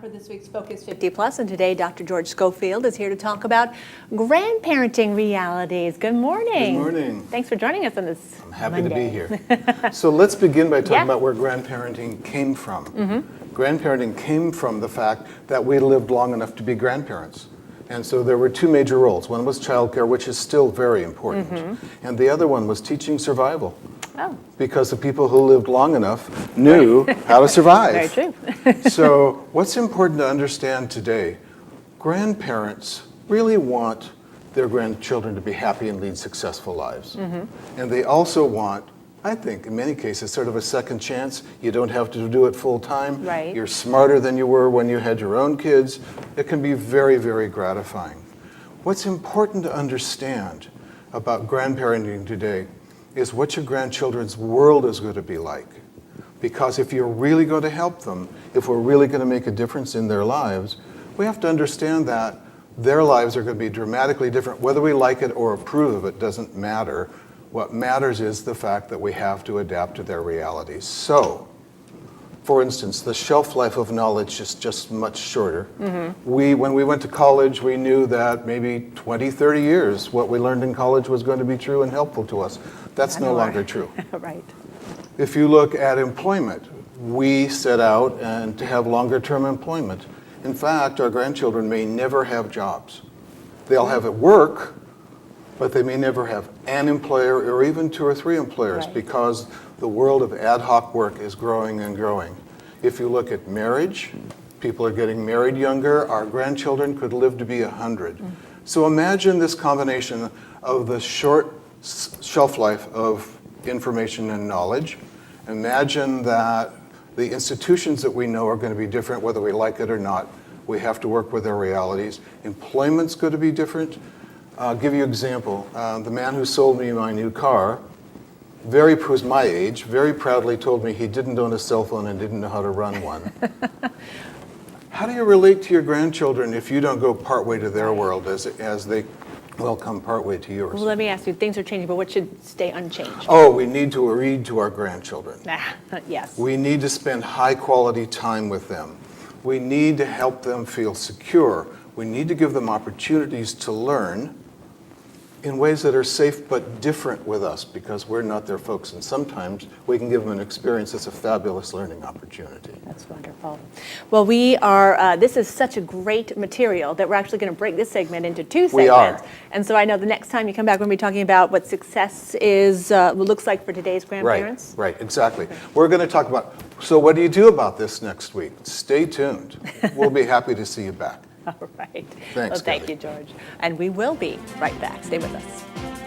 for this week's Focus 50 Plus, and today Dr. George Schofield is here to talk about grandparenting realities. Good morning. Good morning. Thanks for joining us on this I'm happy Monday. to be here. So let's begin by talking about where grandparenting came from. Grandparenting came from the fact that we lived long enough to be grandparents. And so there were two major roles. One was childcare, which is still very important. And the other one was teaching survival. Oh. Because the people who lived long enough knew how to survive. Very true. So what's important to understand today, grandparents really want their grandchildren to be happy and lead successful lives. And they also want, I think, in many cases, sort of a second chance. You don't have to do it full time. Right. You're smarter than you were when you had your own kids. It can be very, very gratifying. What's important to understand about grandparenting today is what your grandchildren's world is going to be like. Because if you're really going to help them, if we're really going to make a difference in their lives, we have to understand that their lives are going to be dramatically different. Whether we like it or approve of it doesn't matter. What matters is the fact that we have to adapt to their realities. So, for instance, the shelf life of knowledge is just much shorter. When we went to college, we knew that maybe 20, 30 years, what we learned in college was going to be true and helpful to us. That's no longer true. Right. If you look at employment, we set out and to have longer term employment. In fact, our grandchildren may never have jobs. They'll have at work, but they may never have an employer or even two or three employers because the world of ad hoc work is growing and growing. If you look at marriage, people are getting married younger. Our grandchildren could live to be 100. So imagine this combination of the short shelf life of information and knowledge. Imagine that the institutions that we know are going to be different whether we like it or not. We have to work with their realities. Employment's going to be different. I'll give you an example. The man who sold me my new car, who's my age, very proudly told me he didn't own a cell phone and didn't know how to run one. How do you relate to your grandchildren if you don't go partway to their world as they will come partway to yours? Well, let me ask you, things are changing, but what should stay unchanged? Oh, we need to read to our grandchildren. Yes. We need to spend high quality time with them. We need to help them feel secure. We need to give them opportunities to learn in ways that are safe but different with us because we're not their folks. And sometimes we can give them an experience that's a fabulous learning opportunity. That's wonderful. Well, we are, this is such a great material that we're actually going to break this segment into two segments. We are. And so I know the next time you come back, we're going to be talking about what success is, what looks like for today's grandparents. Right, exactly. We're going to talk about, so what do you do about this next week? Stay tuned. We'll be happy to see you back. All right. Thanks, Well, thank Kathy. you, George. And we will be right back. Stay with us.